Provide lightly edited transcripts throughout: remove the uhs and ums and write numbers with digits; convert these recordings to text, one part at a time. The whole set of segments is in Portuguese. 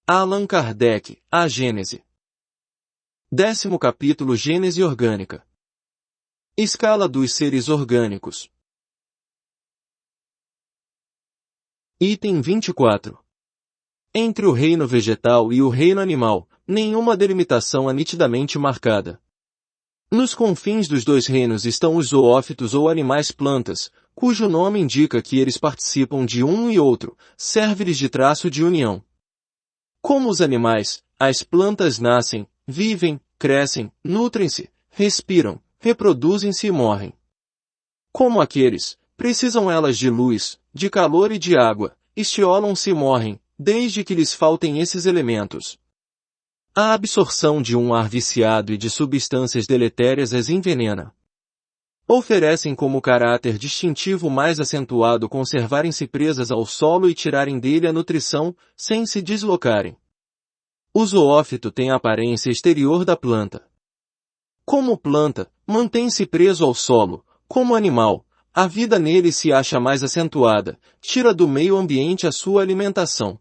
Allan Kardec, A Gênese. 10º capítulo Gênese orgânica. Escala dos seres orgânicos. Item 24. Entre o reino vegetal e o reino animal, nenhuma delimitação é nitidamente marcada. Nos confins dos dois reinos estão os zoófitos ou animais-plantas, cujo nome indica que eles participam de um e outro, serve-lhes de traço de união. Como os animais, as plantas nascem, vivem, crescem, nutrem-se, respiram, reproduzem-se e morrem. Como aqueles, precisam elas de luz, de calor e de água, estiolam-se e morrem, desde que lhes faltem esses elementos. A absorção de um ar viciado e de substâncias deletérias as envenena. Oferecem como caráter distintivo mais acentuado conservarem-se presas ao solo e tirarem dele a nutrição, sem se deslocarem. O zoófito tem a aparência exterior da planta. Como planta, mantém-se preso ao solo, como animal, a vida nele se acha mais acentuada, tira do meio ambiente a sua alimentação.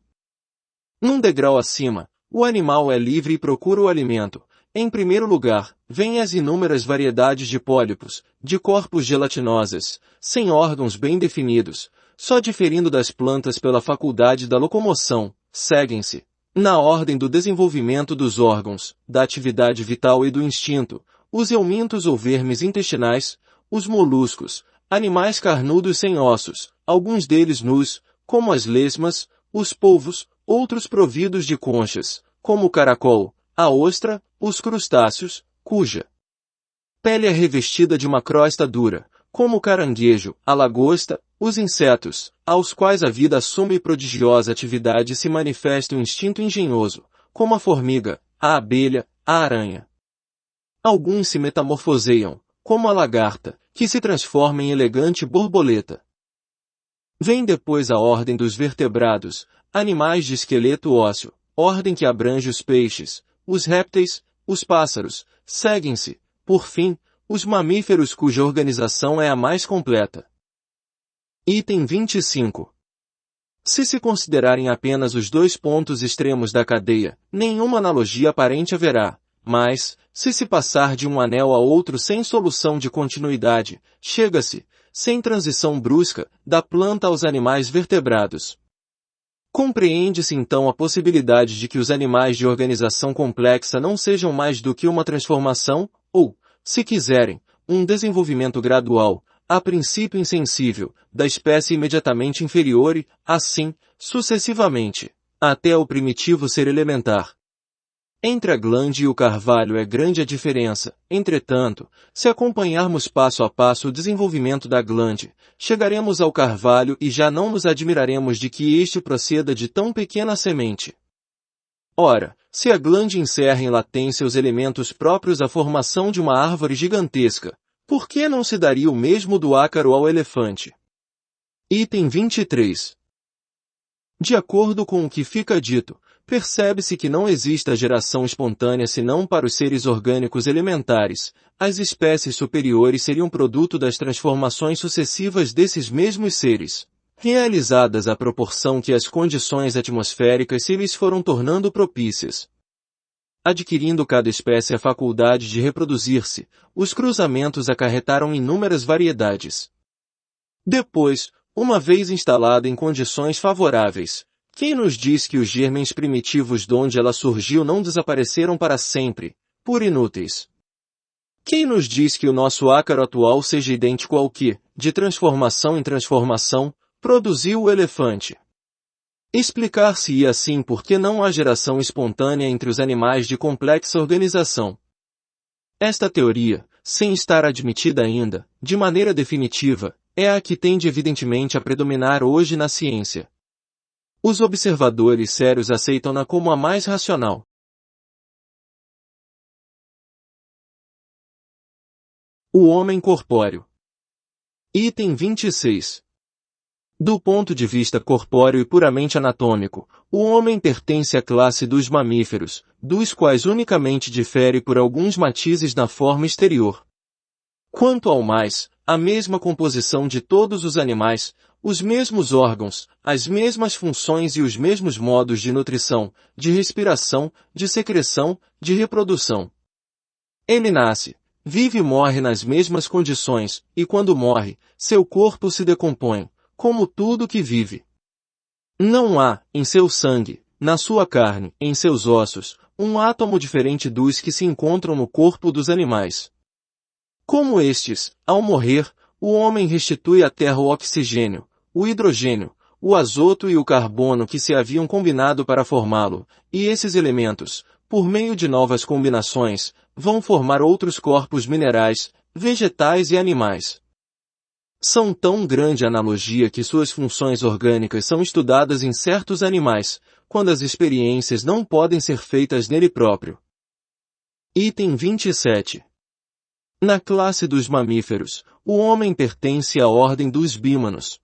Num degrau acima, o animal é livre e procura o alimento. Em primeiro lugar, vêm as inúmeras variedades de pólipos, de corpos gelatinosas, sem órgãos bem definidos, só diferindo das plantas pela faculdade da locomoção, seguem-se, na ordem do desenvolvimento dos órgãos, da atividade vital e do instinto, os eumintos ou vermes intestinais, os moluscos, animais carnudos sem ossos, alguns deles nus, como as lesmas, os polvos, outros providos de conchas, como o caracol, a ostra, os crustáceos, cuja pele é revestida de uma crosta dura, como o caranguejo, a lagosta, os insetos, aos quais a vida assume prodigiosa atividade e se manifesta um instinto engenhoso, como a formiga, a abelha, a aranha. Alguns se metamorfoseiam, como a lagarta, que se transforma em elegante borboleta. Vem depois a ordem dos vertebrados, animais de esqueleto ósseo, ordem que abrange os peixes, os répteis, os pássaros, seguem-se, por fim, os mamíferos cuja organização é a mais completa. Item 25. Se considerarem apenas os dois pontos extremos da cadeia, nenhuma analogia aparente haverá, mas, se passar de um anel a outro sem solução de continuidade, chega-se, sem transição brusca, da planta aos animais vertebrados. Compreende-se então a possibilidade de que os animais de organização complexa não sejam mais do que uma transformação, ou, se quiserem, um desenvolvimento gradual, a princípio insensível, da espécie imediatamente inferior e, assim, sucessivamente, até o primitivo ser elementar. Entre a glande e o carvalho é grande a diferença, entretanto, se acompanharmos passo a passo o desenvolvimento da glande, chegaremos ao carvalho e já não nos admiraremos de que este proceda de tão pequena semente. Ora, se a glande encerra em latência os elementos próprios à formação de uma árvore gigantesca, por que não se daria o mesmo do ácaro ao elefante? Item 23. De acordo com o que fica dito, percebe-se que não existe a geração espontânea senão para os seres orgânicos elementares. As espécies superiores seriam produto das transformações sucessivas desses mesmos seres, realizadas à proporção que as condições atmosféricas se lhes foram tornando propícias. Adquirindo cada espécie a faculdade de reproduzir-se, os cruzamentos acarretaram inúmeras variedades. Depois, uma vez instalada em condições favoráveis, quem nos diz que os germens primitivos donde ela surgiu não desapareceram para sempre, por inúteis? Quem nos diz que o nosso ácaro atual seja idêntico ao que, de transformação em transformação, produziu o elefante? Explicar-se-ia assim por que não há geração espontânea entre os animais de complexa organização. Esta teoria, sem estar admitida ainda, de maneira definitiva, é a que tende evidentemente a predominar hoje na ciência. Os observadores sérios aceitam-na como a mais racional. O homem corpóreo. Item 26. Do ponto de vista corpóreo e puramente anatômico, o homem pertence à classe dos mamíferos, dos quais unicamente difere por alguns matizes na forma exterior. Quanto ao mais, a mesma composição de todos os animais, os mesmos órgãos, as mesmas funções e os mesmos modos de nutrição, de respiração, de secreção, de reprodução. Ele nasce, vive e morre nas mesmas condições, e quando morre, seu corpo se decompõe, como tudo que vive. Não há, em seu sangue, na sua carne, em seus ossos, um átomo diferente dos que se encontram no corpo dos animais. Como estes, ao morrer, o homem restitui à terra o oxigênio, o hidrogênio, o azoto e o carbono que se haviam combinado para formá-lo, e esses elementos, por meio de novas combinações, vão formar outros corpos minerais, vegetais e animais. São tão grande a analogia que suas funções orgânicas são estudadas em certos animais, quando as experiências não podem ser feitas nele próprio. Item 27. Na classe dos mamíferos, o homem pertence à ordem dos bímanos.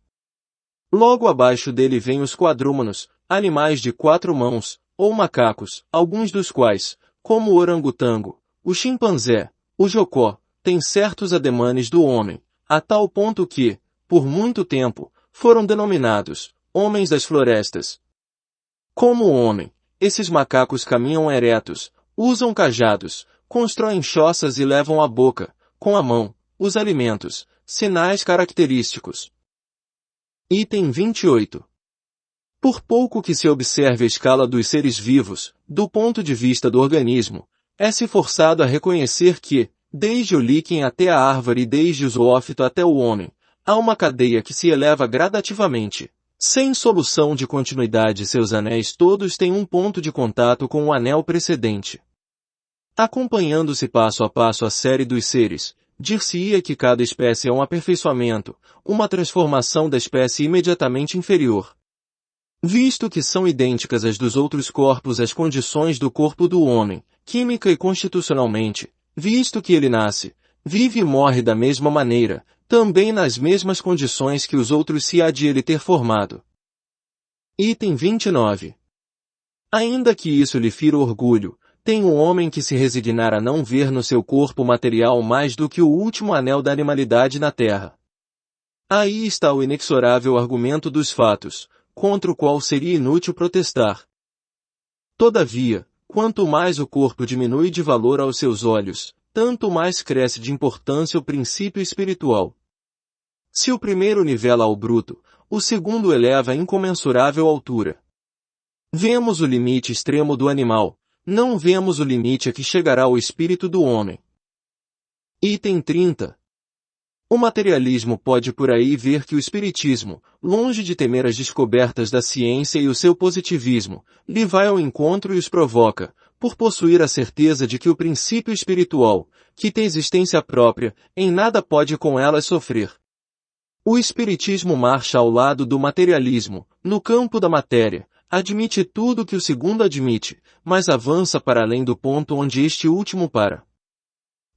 Logo abaixo dele vêm os quadrúmanos, animais de 4 mãos, ou macacos, alguns dos quais, como o orangotango, o chimpanzé, o jocó, têm certos ademanes do homem, a tal ponto que, por muito tempo, foram denominados homens das florestas. Como o homem, esses macacos caminham eretos, usam cajados, constroem choças e levam à boca, com a mão, os alimentos, sinais característicos. Item 28. Por pouco que se observe a escala dos seres vivos, do ponto de vista do organismo, é-se forçado a reconhecer que, desde o líquen até a árvore e desde o zoófito até o homem, há uma cadeia que se eleva gradativamente. Sem solução de continuidade, seus anéis todos têm um ponto de contato com o anel precedente. Acompanhando-se passo a passo a série dos seres, dir-se-ia que cada espécie é um aperfeiçoamento, uma transformação da espécie imediatamente inferior. Visto que são idênticas às dos outros corpos as condições do corpo do homem, química e constitucionalmente, visto que ele nasce, vive e morre da mesma maneira, também nas mesmas condições que os outros se há de ele ter formado. Item 29. Ainda que isso lhe fira orgulho, tem o homem que se resignar a não ver no seu corpo material mais do que o último anel da animalidade na terra. Aí está o inexorável argumento dos fatos, contra o qual seria inútil protestar. Todavia, quanto mais o corpo diminui de valor aos seus olhos, tanto mais cresce de importância o princípio espiritual. Se o primeiro nivela ao bruto, o segundo eleva a incomensurável altura. Vemos o limite extremo do animal, não vemos o limite a que chegará o espírito do homem. Item 30. O materialismo pode por aí ver que o espiritismo, longe de temer as descobertas da ciência e o seu positivismo, lhe vai ao encontro e os provoca, por possuir a certeza de que o princípio espiritual, que tem existência própria, em nada pode com elas sofrer. O espiritismo marcha ao lado do materialismo, no campo da matéria, admite tudo que o segundo admite, mas avança para além do ponto onde este último para.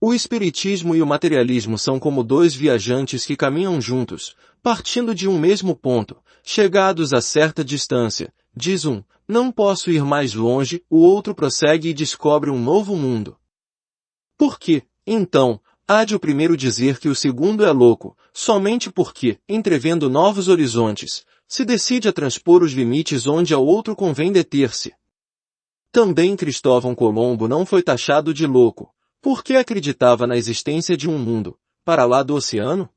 O espiritismo e o materialismo são como dois viajantes que caminham juntos, partindo de um mesmo ponto, chegados a certa distância, diz um, não posso ir mais longe, o outro prossegue e descobre um novo mundo. Por que, então, há de o primeiro dizer que o segundo é louco, somente porque, entrevendo novos horizontes, se decide a transpor os limites onde ao outro convém deter-se? Também Cristóvão Colombo não foi taxado de louco, porque acreditava na existência de um mundo, para lá do oceano?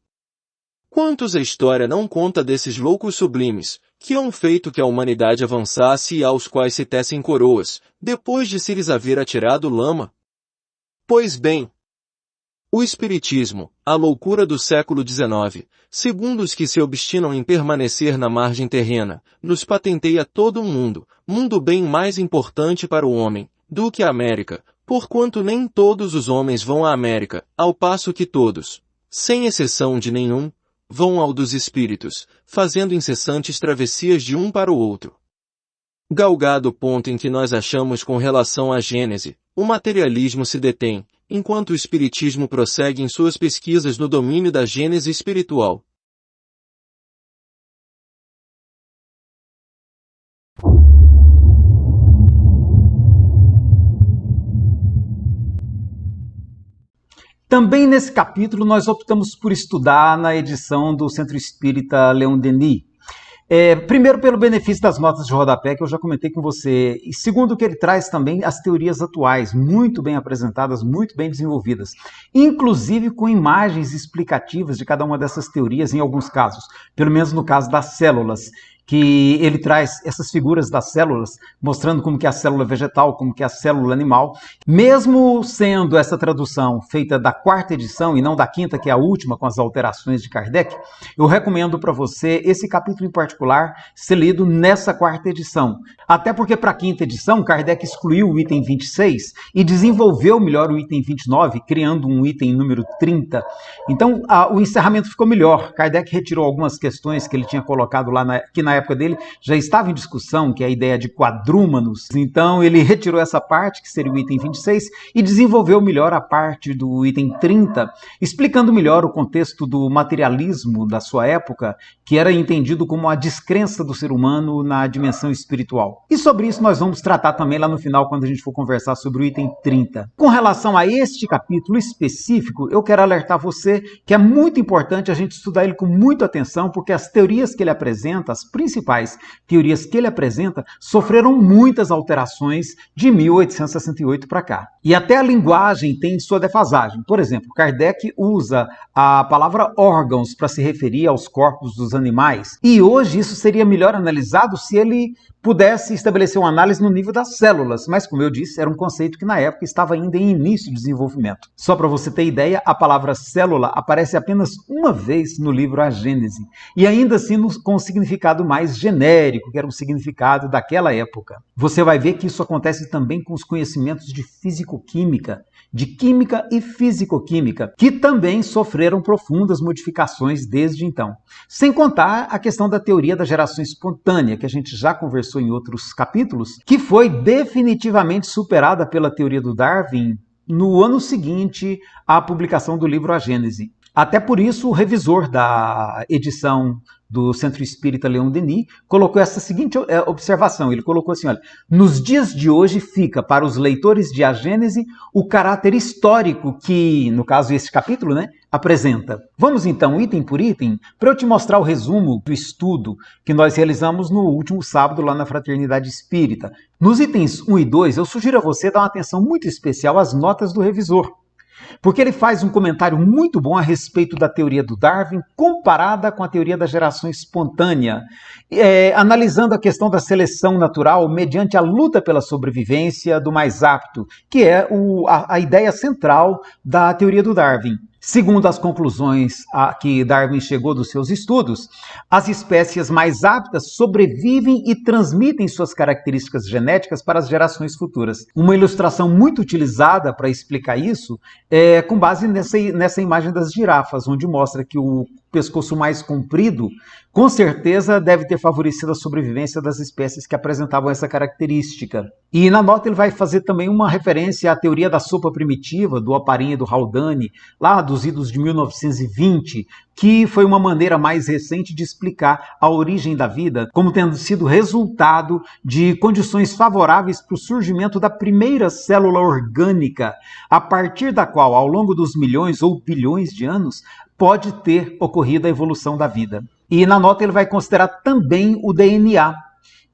Quantos a história não conta desses loucos sublimes, que hão feito que a humanidade avançasse e aos quais se tecem coroas, depois de se lhes haver atirado lama? Pois bem, o espiritismo, a loucura do século XIX, segundo os que se obstinam em permanecer na margem terrena, nos patenteia todo o mundo, mundo bem mais importante para o homem, do que a América, porquanto nem todos os homens vão à América, ao passo que todos, sem exceção de nenhum, vão ao dos espíritos, fazendo incessantes travessias de um para o outro. Galgado o ponto em que nós achamos com relação à Gênese, o materialismo se detém, enquanto o espiritismo prossegue em suas pesquisas no domínio da Gênese espiritual. Também nesse capítulo nós optamos por estudar na edição do Centro Espírita Leon Denis. Primeiro, pelo benefício das notas de rodapé, que eu já comentei com você, e segundo, que ele traz também as teorias atuais, muito bem apresentadas, muito bem desenvolvidas, inclusive com imagens explicativas de cada uma dessas teorias em alguns casos, pelo menos no caso das células, que ele traz essas figuras das células, mostrando como que é a célula vegetal, como que é a célula animal. Mesmo sendo essa tradução feita da 4ª edição e não da 5ª, que é a última, com as alterações de Kardec, eu recomendo para você esse capítulo em particular ser lido nessa 4ª edição. Até porque para a 5ª edição, Kardec excluiu o item 26 e desenvolveu melhor o item 29, criando um item número 30. Então, o encerramento ficou melhor. Kardec retirou algumas questões que ele tinha colocado lá, que na época dele já estava em discussão, que é a ideia de quadrúmanos. Então ele retirou essa parte, que seria o item 26, e desenvolveu melhor a parte do item 30, explicando melhor o contexto do materialismo da sua época, que era entendido como a descrença do ser humano na dimensão espiritual. E sobre isso nós vamos tratar também lá no final, quando a gente for conversar sobre o item 30. Com relação a este capítulo específico, eu quero alertar você que é muito importante a gente estudar ele com muita atenção, porque as teorias que ele apresenta, as principais teorias que ele apresenta, sofreram muitas alterações de 1868 para cá. E até a linguagem tem sua defasagem. Por exemplo, Kardec usa a palavra órgãos para se referir aos corpos dos animais. E hoje isso seria melhor analisado se ele pudesse estabelecer uma análise no nível das células. Mas, como eu disse, era um conceito que na época estava ainda em início de desenvolvimento. Só para você ter ideia, a palavra célula aparece apenas uma vez no livro A Gênese. E ainda assim com um significado mais genérico, que era um significado daquela época. Você vai ver que isso acontece também com os conhecimentos de físico-química, de química e físico-química, que também sofreram profundas modificações desde então. Sem contar a questão da teoria da geração espontânea, que a gente já conversou em outros capítulos, que foi definitivamente superada pela teoria do Darwin no ano seguinte à publicação do livro A Gênese. Até por isso, o revisor da edição do Centro Espírita Leon Denis colocou essa seguinte observação. Ele colocou assim, olha, nos dias de hoje fica para os leitores de A Gênese o caráter histórico que, no caso esse capítulo, apresenta. Vamos então, item por item, para eu te mostrar o resumo do estudo que nós realizamos no último sábado lá na Fraternidade Espírita. Nos itens 1 e 2, eu sugiro a você dar uma atenção muito especial às notas do revisor, porque ele faz um comentário muito bom a respeito da teoria do Darwin comparada com a teoria da geração espontânea, analisando a questão da seleção natural mediante a luta pela sobrevivência do mais apto, que é a ideia central da teoria do Darwin. Segundo as conclusões a que Darwin chegou dos seus estudos, as espécies mais aptas sobrevivem e transmitem suas características genéticas para as gerações futuras. Uma ilustração muito utilizada para explicar isso é com base nessa imagem das girafas, onde mostra que o pescoço mais comprido, com certeza deve ter favorecido a sobrevivência das espécies que apresentavam essa característica. E na nota ele vai fazer também uma referência à teoria da sopa primitiva, do Oparin e do Haldane, lá dos idos de 1920, que foi uma maneira mais recente de explicar a origem da vida como tendo sido resultado de condições favoráveis para o surgimento da primeira célula orgânica, a partir da qual, ao longo dos milhões ou bilhões de anos, pode ter ocorrido a evolução da vida. E na nota ele vai considerar também o DNA,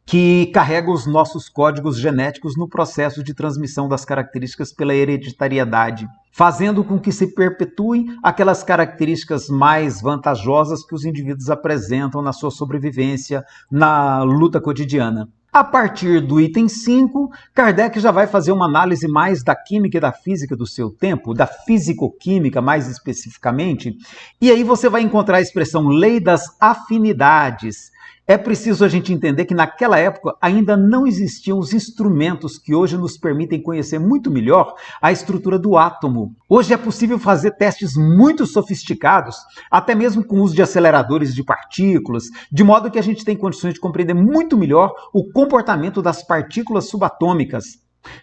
que carrega os nossos códigos genéticos no processo de transmissão das características pela hereditariedade, fazendo com que se perpetuem aquelas características mais vantajosas que os indivíduos apresentam na sua sobrevivência, na luta cotidiana. A partir do item 5, Kardec já vai fazer uma análise mais da química e da física do seu tempo, da físico-química mais especificamente, e aí você vai encontrar a expressão lei das afinidades. É preciso a gente entender que naquela época ainda não existiam os instrumentos que hoje nos permitem conhecer muito melhor a estrutura do átomo. Hoje é possível fazer testes muito sofisticados, até mesmo com o uso de aceleradores de partículas, de modo que a gente tem condições de compreender muito melhor o comportamento das partículas subatômicas,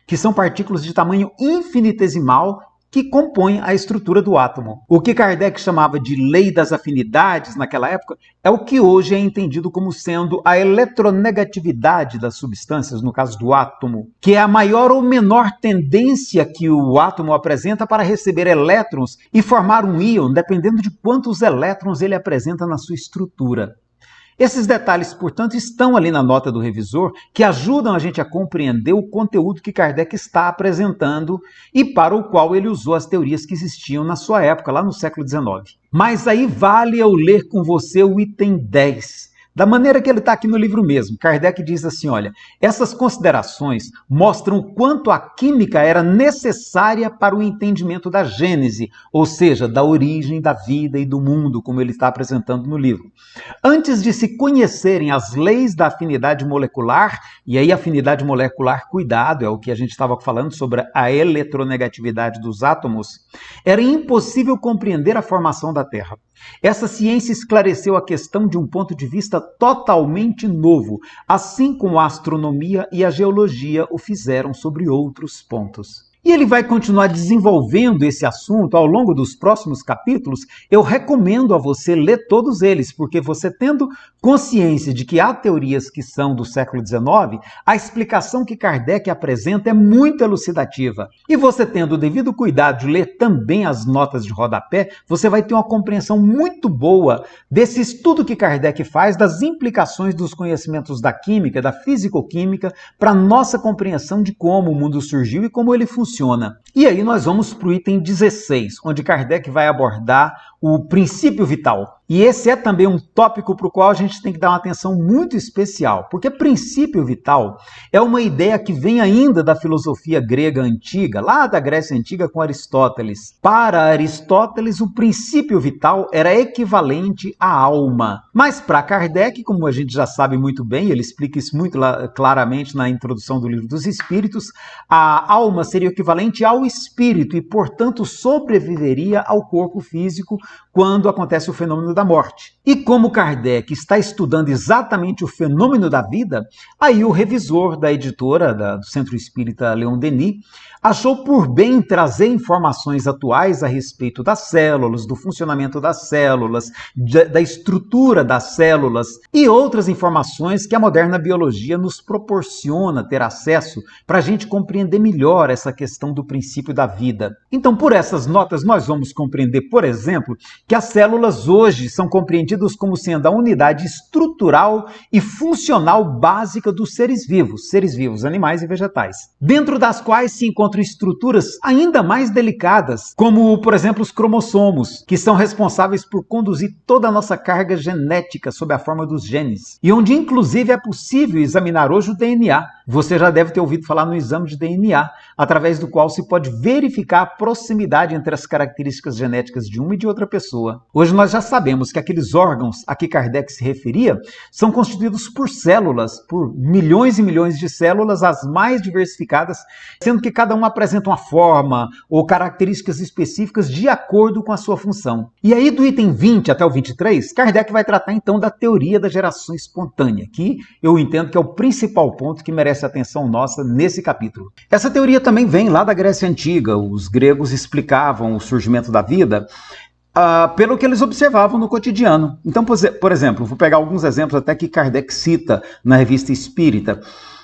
que são partículas de tamanho infinitesimal que compõem a estrutura do átomo. O que Kardec chamava de lei das afinidades naquela época é o que hoje é entendido como sendo a eletronegatividade das substâncias, no caso do átomo, que é a maior ou menor tendência que o átomo apresenta para receber elétrons e formar um íon, dependendo de quantos elétrons ele apresenta na sua estrutura. Esses detalhes, portanto, estão ali na nota do revisor, que ajudam a gente a compreender o conteúdo que Kardec está apresentando e para o qual ele usou as teorias que existiam na sua época, lá no século XIX. Mas aí vale eu ler com você o item 10. Da maneira que ele está aqui no livro mesmo, Kardec diz assim, olha, essas considerações mostram quanto a química era necessária para o entendimento da Gênese, ou seja, da origem da vida e do mundo, como ele está apresentando no livro. Antes de se conhecerem as leis da afinidade molecular, e aí afinidade molecular, cuidado, é o que a gente estava falando sobre a eletronegatividade dos átomos, era impossível compreender a formação da Terra. Essa ciência esclareceu a questão de um ponto de vista totalmente novo, assim como a astronomia e a geologia o fizeram sobre outros pontos. E ele vai continuar desenvolvendo esse assunto ao longo dos próximos capítulos. Eu recomendo a você ler todos eles, porque você tendo consciência de que há teorias que são do século XIX, a explicação que Kardec apresenta é muito elucidativa. E você tendo o devido cuidado de ler também as notas de rodapé, você vai ter uma compreensão muito boa desse estudo que Kardec faz das implicações dos conhecimentos da química, da fisicoquímica, para a nossa compreensão de como o mundo surgiu e como ele funciona. E aí nós vamos para o item 16, onde Kardec vai abordar o princípio vital. E esse é também um tópico para o qual a gente tem que dar uma atenção muito especial, porque princípio vital é uma ideia que vem ainda da filosofia grega antiga, lá da Grécia Antiga com Aristóteles. Para Aristóteles, o princípio vital era equivalente à alma. Mas para Kardec, como a gente já sabe muito bem, ele explica isso muito claramente na introdução do Livro dos Espíritos, a alma seria equivalente ao espírito e, portanto, sobreviveria ao corpo físico quando acontece o fenômeno da morte. E como Kardec está estudando exatamente o fenômeno da vida, aí o revisor da editora do Centro Espírita Leon Denis achou por bem trazer informações atuais a respeito das células, do funcionamento das células, da estrutura das células e outras informações que a moderna biologia nos proporciona ter acesso para a gente compreender melhor essa questão do princípio da vida. Então, por essas notas, nós vamos compreender, por exemplo, que as células hoje são compreendidas como sendo a unidade estrutural e funcional básica dos seres vivos, animais e vegetais, dentro das quais se encontram estruturas ainda mais delicadas, como, por exemplo, os cromossomos, que são responsáveis por conduzir toda a nossa carga genética sob a forma dos genes, e onde, inclusive, é possível examinar hoje o DNA. Você já deve ter ouvido falar no exame de DNA, através do qual se pode verificar a proximidade entre as características genéticas de uma e de outra pessoa. Hoje nós já sabemos que aqueles órgãos a que Kardec se referia são constituídos por células, por milhões e milhões de células, as mais diversificadas, sendo que cada uma apresenta uma forma ou características específicas de acordo com a sua função. E aí do item 20 até o 23, Kardec vai tratar então da teoria da geração espontânea, que eu entendo que é o principal ponto que merece atenção nossa nesse capítulo. Essa teoria também vem lá da Grécia Antiga. Os gregos explicavam o surgimento da vida pelo que eles observavam no cotidiano. Então, por exemplo, vou pegar alguns exemplos até que Kardec cita na Revista Espírita.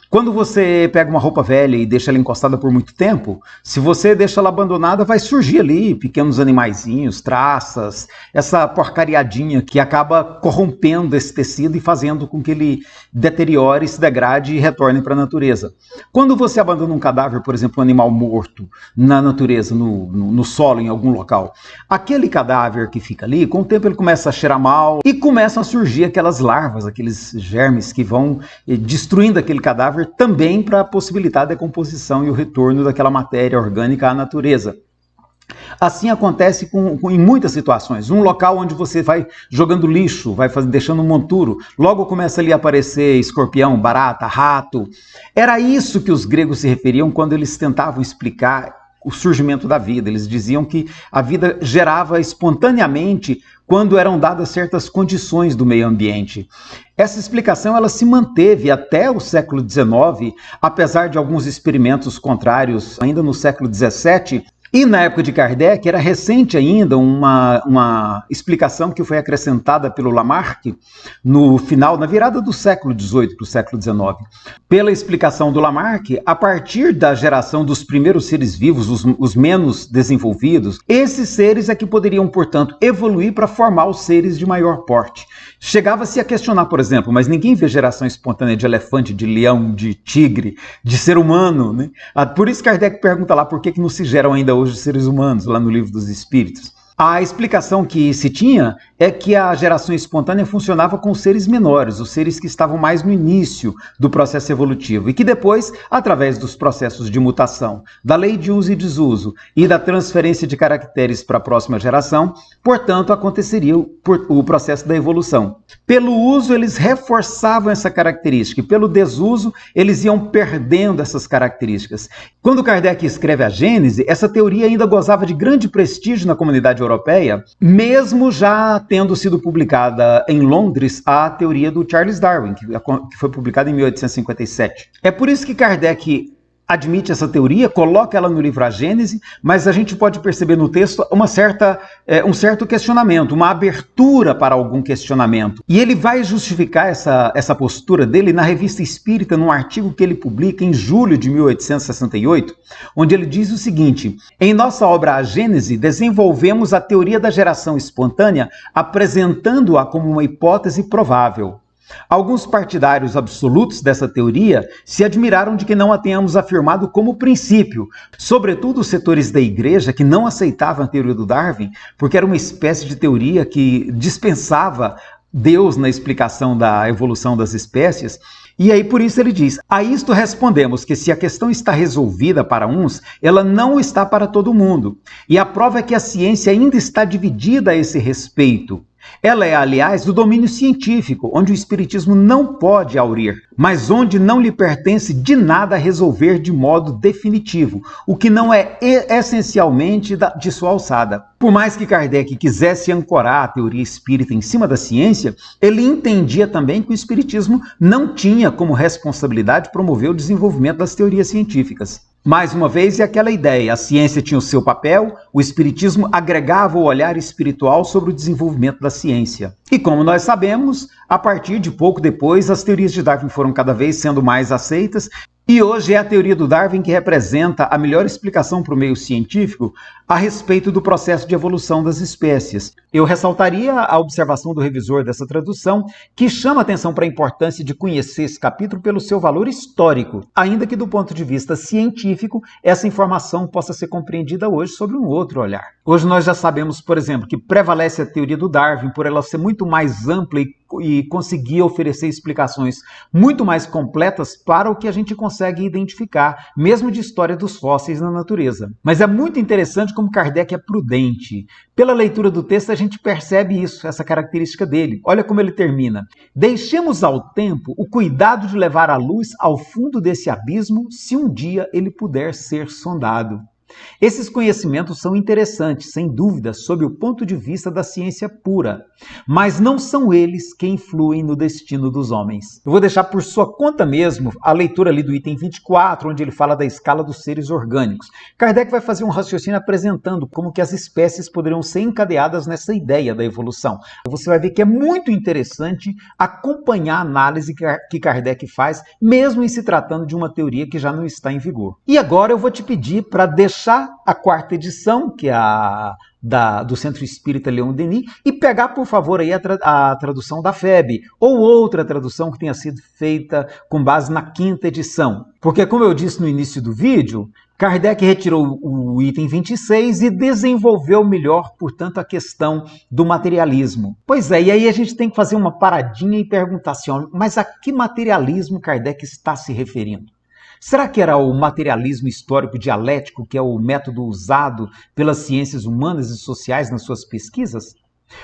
Quando você pega uma roupa velha e deixa ela encostada por muito tempo, se você deixa ela abandonada, vai surgir ali pequenos animaizinhos, traças, essa porcariadinha que acaba corrompendo esse tecido e fazendo com que ele deteriore, se degrade e retorne para a natureza. Quando você abandona um cadáver, por exemplo, um animal morto na natureza, no solo, em algum local, aquele cadáver que fica ali, com o tempo ele começa a cheirar mal e começam a surgir aquelas larvas, aqueles germes que vão destruindo aquele cadáver também para possibilitar a decomposição e o retorno daquela matéria orgânica à natureza. Assim acontece em muitas situações. Um local onde você vai jogando lixo, deixando um monturo, logo começa ali a aparecer escorpião, barata, rato. Era isso que os gregos se referiam quando eles tentavam explicar o surgimento da vida. Eles diziam que a vida gerava espontaneamente quando eram dadas certas condições do meio ambiente. Essa explicação ela se manteve até o século XIX, apesar de alguns experimentos contrários ainda no século XVII, E na época de Kardec era recente ainda uma explicação que foi acrescentada pelo Lamarck no final, na virada do século XVIII para o século XIX. Pela explicação do Lamarck, a partir da geração dos primeiros seres vivos, os menos desenvolvidos, esses seres é que poderiam, portanto, evoluir para formar os seres de maior porte. Chegava-se a questionar, por exemplo, mas ninguém vê geração espontânea de elefante, de leão, de tigre, de ser humano, né? Por isso Kardec pergunta lá por que não se geram ainda hoje seres humanos, lá no Livro dos Espíritos. A explicação que se tinha é que a geração espontânea funcionava com os seres menores, os seres que estavam mais no início do processo evolutivo, e que depois, através dos processos de mutação, da lei de uso e desuso e da transferência de caracteres para a próxima geração, portanto, aconteceria o processo da evolução. Pelo uso, eles reforçavam essa característica, e pelo desuso, eles iam perdendo essas características. Quando Kardec escreve a Gênese, essa teoria ainda gozava de grande prestígio na comunidade europeia, mesmo já tendo sido publicada em Londres a teoria do Charles Darwin, que foi publicada em 1857. É por isso que Kardec admite essa teoria, coloca ela no livro A Gênese, mas a gente pode perceber no texto um certo questionamento, uma abertura para algum questionamento. E ele vai justificar essa postura dele na Revista Espírita, num artigo que ele publica em julho de 1868, onde ele diz o seguinte: em nossa obra A Gênese, desenvolvemos a teoria da geração espontânea, apresentando-a como uma hipótese provável. Alguns partidários absolutos dessa teoria se admiraram de que não a tenhamos afirmado como princípio, sobretudo os setores da igreja que não aceitavam a teoria do Darwin, porque era uma espécie de teoria que dispensava Deus na explicação da evolução das espécies. E aí por isso ele diz: a isto respondemos que se a questão está resolvida para uns, ela não está para todo mundo. E a prova é que a ciência ainda está dividida a esse respeito. Ela é, aliás, do domínio científico, onde o espiritismo não pode aurir, mas onde não lhe pertence de nada resolver de modo definitivo, o que não é essencialmente de sua alçada. Por mais que Kardec quisesse ancorar a teoria espírita em cima da ciência, ele entendia também que o espiritismo não tinha como responsabilidade promover o desenvolvimento das teorias científicas. Mais uma vez, é aquela ideia: a ciência tinha o seu papel, o espiritismo agregava o olhar espiritual sobre o desenvolvimento da ciência. E como nós sabemos, a partir de pouco depois, as teorias de Darwin foram cada vez sendo mais aceitas, e hoje é a teoria do Darwin que representa a melhor explicação para o meio científico a respeito do processo de evolução das espécies. Eu ressaltaria a observação do revisor dessa tradução, que chama atenção para a importância de conhecer esse capítulo pelo seu valor histórico, ainda que do ponto de vista científico, essa informação possa ser compreendida hoje sobre um outro olhar. Hoje nós já sabemos, por exemplo, que prevalece a teoria do Darwin por ela ser muito mais ampla e conseguir oferecer explicações muito mais completas para o que a gente consegue identificar, mesmo de história dos fósseis na natureza. Mas é muito interessante como Kardec é prudente. Pela leitura do texto a gente percebe isso, essa característica dele. Olha como ele termina: deixemos ao tempo o cuidado de levar a luz ao fundo desse abismo, se um dia ele puder ser sondado. Esses conhecimentos são interessantes, sem dúvida, sob o ponto de vista da ciência pura, mas não são eles que influem no destino dos homens. Eu vou deixar por sua conta mesmo a leitura ali do item 24, onde ele fala da escala dos seres orgânicos. Kardec vai fazer um raciocínio apresentando como que as espécies poderiam ser encadeadas nessa ideia da evolução. Você vai ver que é muito interessante acompanhar a análise que Kardec faz, mesmo em se tratando de uma teoria que já não está em vigor. E agora eu vou te pedir para deixar a quarta edição, que é do Centro Espírita Leon Denis, e pegar, por favor, aí a tradução da FEB, ou outra tradução que tenha sido feita com base na quinta edição. Porque, como eu disse no início do vídeo, Kardec retirou o item 26 e desenvolveu melhor, portanto, a questão do materialismo. Pois é, e aí a gente tem que fazer uma paradinha e perguntar assim, mas a que materialismo Kardec está se referindo? Será que era o materialismo histórico dialético, que é o método usado pelas ciências humanas e sociais nas suas pesquisas?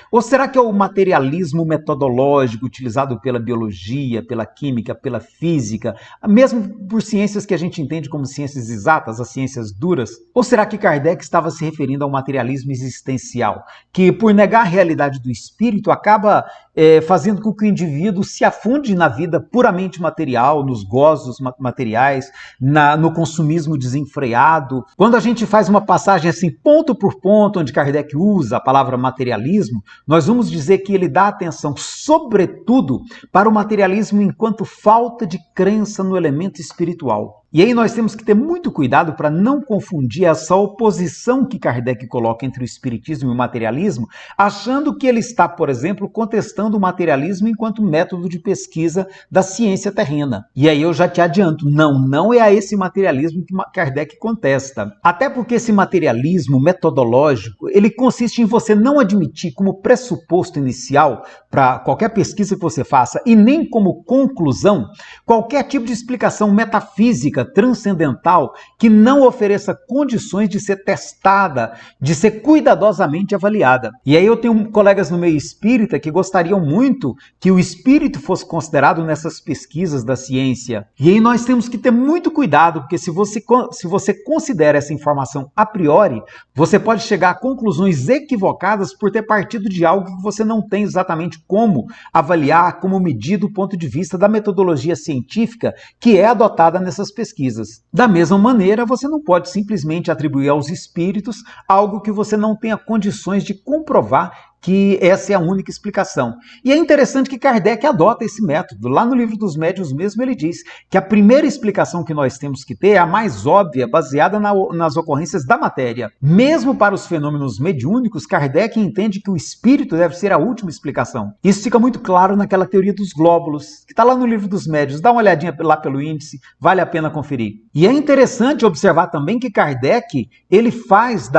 Ou será que é o materialismo metodológico utilizado pela biologia, pela química, pela física, mesmo por ciências que a gente entende como ciências exatas, as ciências duras? Ou será que Kardec estava se referindo ao materialismo existencial, que por negar a realidade do espírito acaba fazendo com que o indivíduo se afunde na vida puramente material, nos gozos materiais, no consumismo desenfreado. Quando a gente faz uma passagem assim, ponto por ponto, onde Kardec usa a palavra materialismo, nós vamos dizer que ele dá atenção, sobretudo, para o materialismo enquanto falta de crença no elemento espiritual. E aí nós temos que ter muito cuidado para não confundir essa oposição que Kardec coloca entre o espiritismo e o materialismo, achando que ele está, por exemplo, contestando o materialismo enquanto método de pesquisa da ciência terrena. E aí eu já te adianto, não é a esse materialismo que Kardec contesta. Até porque esse materialismo metodológico, ele consiste em você não admitir como pressuposto inicial para qualquer pesquisa que você faça e nem como conclusão qualquer tipo de explicação metafísica transcendental que não ofereça condições de ser testada, de ser cuidadosamente avaliada. E aí eu tenho colegas no meio espírita que gostariam muito que o espírito fosse considerado nessas pesquisas da ciência. E aí nós temos que ter muito cuidado, porque se você considera essa informação a priori, você pode chegar a conclusões equivocadas por ter partido de algo que você não tem exatamente como avaliar, como medir do ponto de vista da metodologia científica que é adotada nessas pesquisas. Da mesma maneira, você não pode simplesmente atribuir aos espíritos algo que você não tenha condições de comprovar que essa é a única explicação. E é interessante que Kardec adota esse método. Lá no Livro dos Médiuns mesmo ele diz que a primeira explicação que nós temos que ter é a mais óbvia, baseada nas ocorrências da matéria. Mesmo para os fenômenos mediúnicos, Kardec entende que o espírito deve ser a última explicação. Isso fica muito claro naquela teoria dos glóbulos, que está lá no Livro dos Médiuns. Dá uma olhadinha lá pelo índice, vale a pena conferir. E é interessante observar também que Kardec ele faz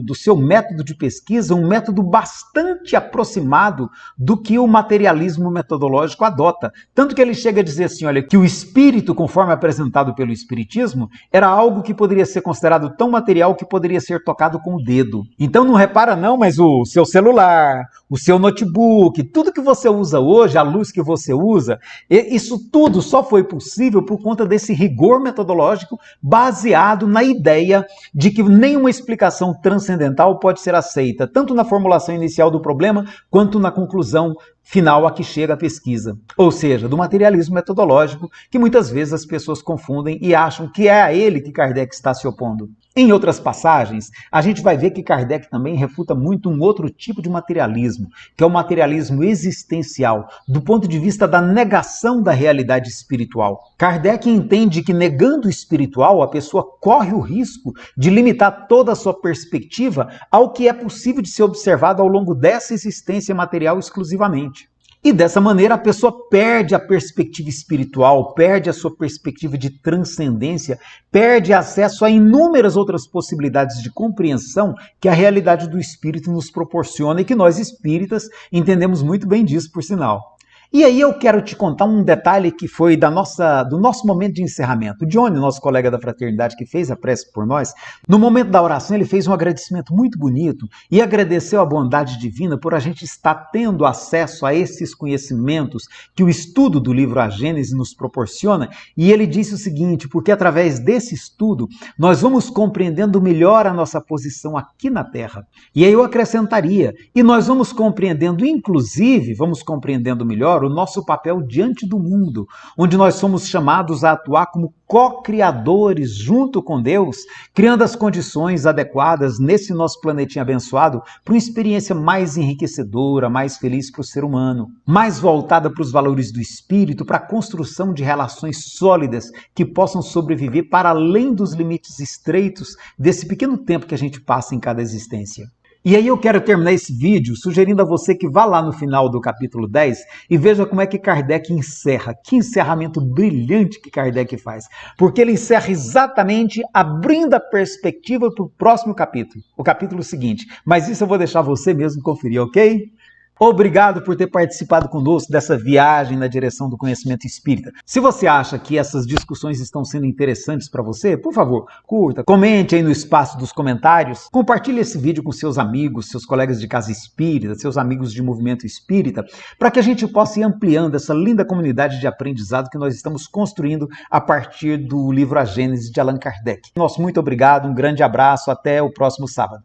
do seu método de pesquisa um método bastante aproximado do que o materialismo metodológico adota. Tanto que ele chega a dizer assim, olha, que o espírito, conforme apresentado pelo espiritismo, era algo que poderia ser considerado tão material que poderia ser tocado com o dedo. Então não repara não, mas o seu celular, o seu notebook, tudo que você usa hoje, a luz que você usa, isso tudo só foi possível por conta desse rigor metodológico baseado na ideia de que nenhuma explicação transcendental pode ser aceita, tanto na formulação inicial do problema, quanto na conclusão final a que chega a pesquisa. Ou seja, do materialismo metodológico, que muitas vezes as pessoas confundem e acham que é a ele que Kardec está se opondo. Em outras passagens, a gente vai ver que Kardec também refuta muito um outro tipo de materialismo, que é o materialismo existencial, do ponto de vista da negação da realidade espiritual. Kardec entende que negando o espiritual, a pessoa corre o risco de limitar toda a sua perspectiva ao que é possível de ser observado ao longo dessa existência material exclusivamente. E dessa maneira a pessoa perde a perspectiva espiritual, perde a sua perspectiva de transcendência, perde acesso a inúmeras outras possibilidades de compreensão que a realidade do espírito nos proporciona e que nós espíritas entendemos muito bem disso, por sinal. E aí eu quero te contar um detalhe que foi do nosso momento de encerramento. O Johnny, nosso colega da fraternidade que fez a prece por nós, no momento da oração ele fez um agradecimento muito bonito e agradeceu a bondade divina por a gente estar tendo acesso a esses conhecimentos que o estudo do livro A Gênese nos proporciona. E ele disse o seguinte, porque através desse estudo nós vamos compreendendo melhor a nossa posição aqui na Terra. E aí eu acrescentaria, e nós vamos compreendendo, inclusive, vamos compreendendo melhor o nosso papel diante do mundo, onde nós somos chamados a atuar como co-criadores junto com Deus, criando as condições adequadas nesse nosso planetinha abençoado para uma experiência mais enriquecedora, mais feliz para o ser humano, mais voltada para os valores do espírito, para a construção de relações sólidas que possam sobreviver para além dos limites estreitos desse pequeno tempo que a gente passa em cada existência. E aí eu quero terminar esse vídeo sugerindo a você que vá lá no final do capítulo 10 e veja como é que Kardec encerra. Que encerramento brilhante que Kardec faz. Porque ele encerra exatamente abrindo a perspectiva para o próximo capítulo, o capítulo seguinte. Mas isso eu vou deixar você mesmo conferir, ok? Obrigado por ter participado conosco dessa viagem na direção do conhecimento espírita. Se você acha que essas discussões estão sendo interessantes para você, por favor, curta, comente aí no espaço dos comentários, compartilhe esse vídeo com seus amigos, seus colegas de casa espírita, seus amigos de movimento espírita, para que a gente possa ir ampliando essa linda comunidade de aprendizado que nós estamos construindo a partir do livro A Gênese de Allan Kardec. Nosso muito obrigado, um grande abraço, até o próximo sábado.